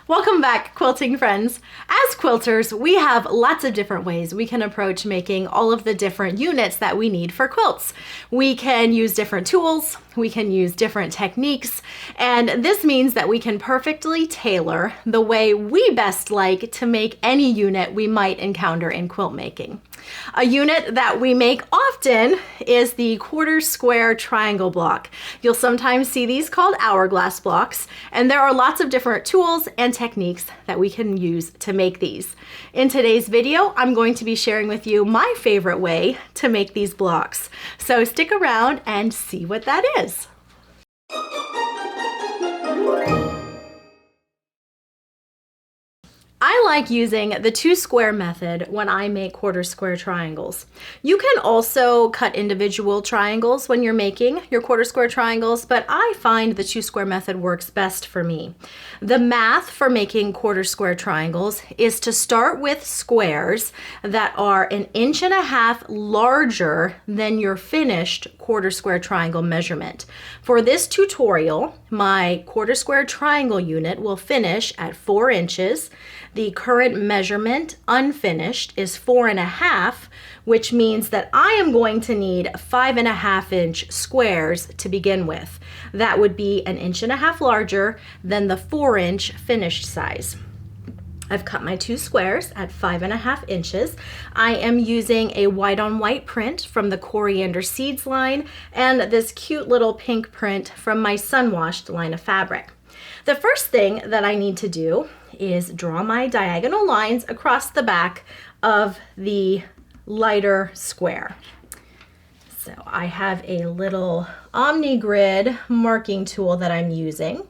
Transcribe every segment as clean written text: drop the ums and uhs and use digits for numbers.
Welcome back, quilting friends. As quilters, we have lots of different ways we can approach making all of the different units that we need for quilts. We can use different tools, we can use different techniques, and this means that we can perfectly tailor the way we best like to make any unit we might encounter in quilt making. A unit that we make often is the quarter square triangle block. You'll sometimes see these called hourglass blocks, and there are lots of different tools and techniques that we can use to make these. In today's video, I'm going to be sharing with you my favorite way to make these blocks. So stick around and see what that is. I like using the 2 square method when I make quarter square triangles. You can also cut individual triangles when you're making your quarter square triangles, but I find the 2 square method works best for me. The math for making quarter square triangles is to start with squares that are 1.5 inches larger than your finished quarter square triangle measurement. For this tutorial, my quarter square triangle unit will finish at 4 inches. The current measurement, unfinished, is 4.5, which means that I am going to need 5.5-inch squares to begin with. That would be 1.5 inches larger than the 4-inch finished size. I've cut my 2 squares at 5.5 inches. I am using a white on white print from the Coriander Seeds line and this cute little pink print from my Sunwashed line of fabric. The first thing that I need to do is draw my diagonal lines across the back of the lighter square. So I have a little OmniGrid marking tool that I'm using,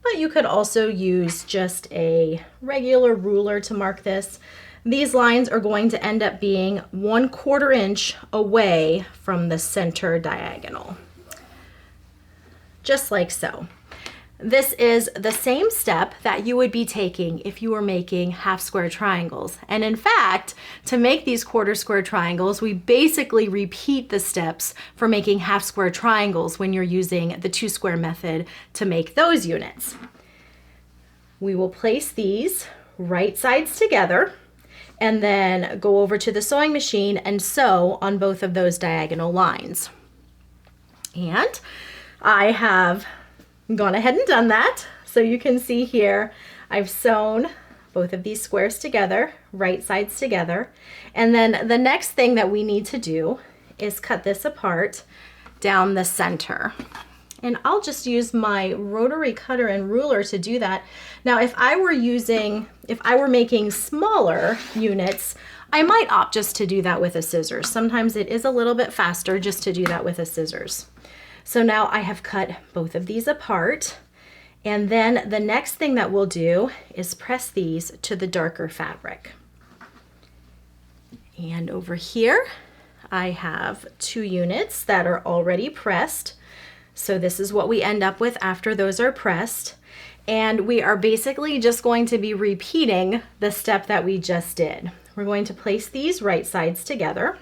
but you could also use just a regular ruler to mark this. These lines are going to end up being 1/4 inch away from the center diagonal, just like so. This is the same step that you would be taking if you were making half square triangles. And in fact, to make these quarter square triangles, we basically repeat the steps for making half square triangles when you're using the 2 square method to make those units. We will place these right sides together and then go over to the sewing machine and sew on both of those diagonal lines. And I have gone ahead and done that. So you can see here, I've sewn both of these squares together, right sides together. And then the next thing that we need to do is cut this apart down the center. And I'll just use my rotary cutter and ruler to do that. Now, if I were making smaller units, I might opt just to do that with a scissors. Sometimes it is a little bit faster just to do that with a scissors. So now I have cut both of these apart, and then the next thing that we'll do is press these to the darker fabric. And over here, I have 2 units that are already pressed. So this is what we end up with after those are pressed. And we are basically just going to be repeating the step that we just did. We're going to place these right sides together,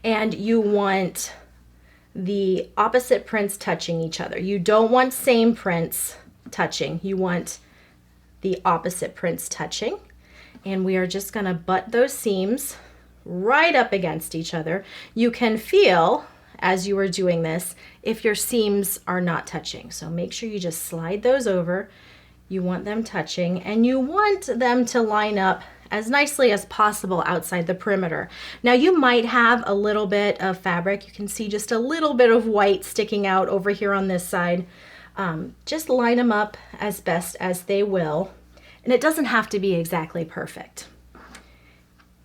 and you want the opposite prints touching each other. You don't want same prints touching. You want the opposite prints touching. And we are just going to butt those seams right up against each other. You can feel as you are doing this if your seams are not touching. So make sure you just slide those over. You want them touching, and you want them to line up as nicely as possible outside the perimeter. Now you might have a little bit of fabric. You can see just a little bit of white sticking out over here on this side. Just line them up as best as they will. And it doesn't have to be exactly perfect.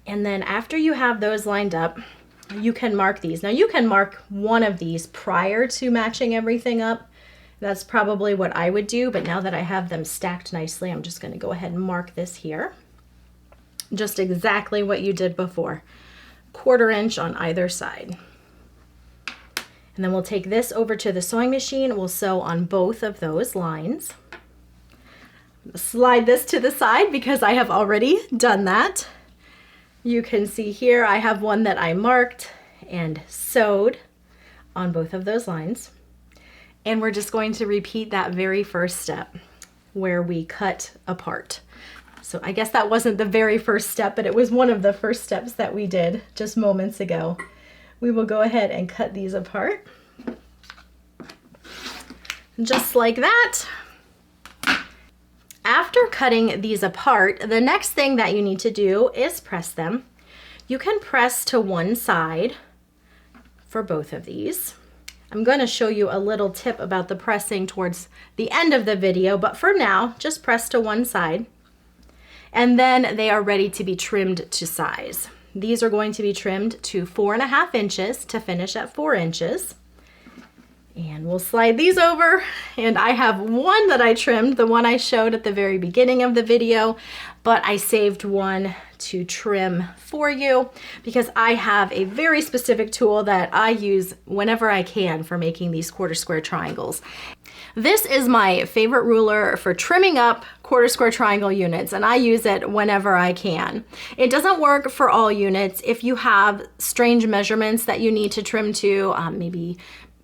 And then after you have those lined up, you can mark these. Now you can mark one of these prior to matching everything up. That's probably what I would do, but now that I have them stacked nicely, I'm just going to go ahead and mark this here. Just exactly what you did before, 1/4 inch on either side. And then we'll take this over to the sewing machine. We'll sew on both of those lines. Slide this to the side because I have already done that. You can see here I have one that I marked and sewed on both of those lines. And we're just going to repeat that very first step. where we cut apart. So I guess that wasn't the very first step, but it was one of the first steps that we did just moments ago. We will go ahead and cut these apart. Just like that. After cutting these apart, the next thing that you need to do is press them. You can press to one side for both of these. I'm going to show you a little tip about the pressing towards the end of the video, but for now, just press to one side. And then they are ready to be trimmed to size. These are going to be trimmed to 4.5 inches to finish at 4 inches. And we'll slide these over, and I have one that I trimmed, the one I showed at the very beginning of the video, but I saved one to trim for you because I have a very specific tool that I use whenever I can for making these quarter square triangles. This is my favorite ruler for trimming up quarter square triangle units, and I use it whenever I can. It doesn't work for all units. If you have strange measurements that you need to trim to, maybe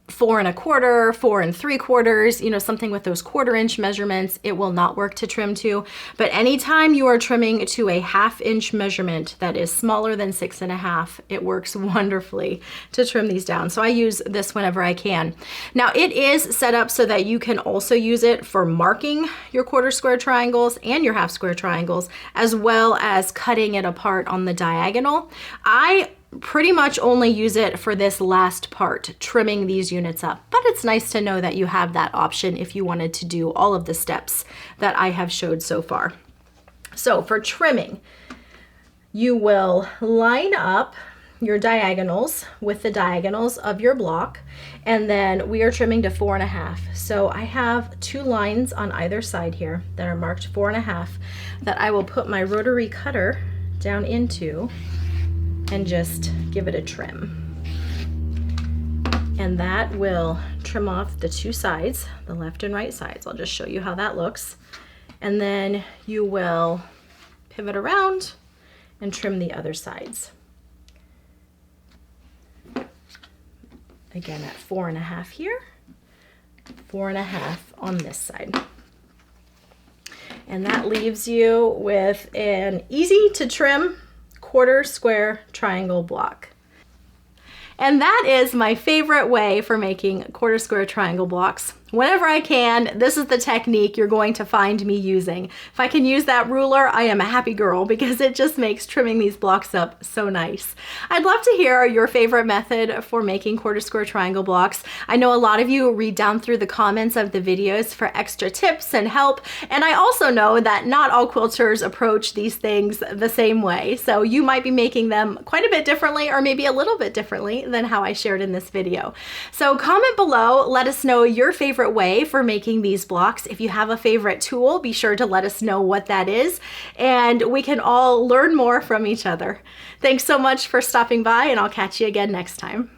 4 1/4, 4 3/4, you know, something with those 1/4 inch measurements, it will not work to trim to. But anytime you are trimming to a 1/2 inch measurement that is smaller than 6.5, it works wonderfully to trim these down. So I use this whenever I can. Now it is set up so that you can also use it for marking your quarter square triangles and your half square triangles, as well as cutting it apart on the diagonal. I pretty much only use it for this last part, trimming these units up. But it's nice to know that you have that option if you wanted to do all of the steps that I have showed so far. So for trimming, you will line up your diagonals with the diagonals of your block, and then we are trimming to 4.5. So I have 2 lines on either side here that are marked 4.5 that I will put my rotary cutter down into and just give it a trim. And that will trim off the 2 sides, the left and right sides. I'll just show you how that looks. And then you will pivot around and trim the other sides. Again at 4.5 here, 4.5 on this side. And that leaves you with an easy to trim quarter square triangle block. And that is my favorite way for making quarter square triangle blocks. Whenever I can, this is the technique you're going to find me using. If I can use that ruler, I am a happy girl because it just makes trimming these blocks up so nice. I'd love to hear your favorite method for making quarter square triangle blocks. I know a lot of you read down through the comments of the videos for extra tips and help, and I also know that not all quilters approach these things the same way. So you might be making them quite a bit differently, or maybe a little bit differently than how I shared in this video. So comment below, let us know your favorite way for making these blocks. If you have a favorite tool, be sure to let us know what that is, and we can all learn more from each other. Thanks so much for stopping by, and I'll catch you again next time.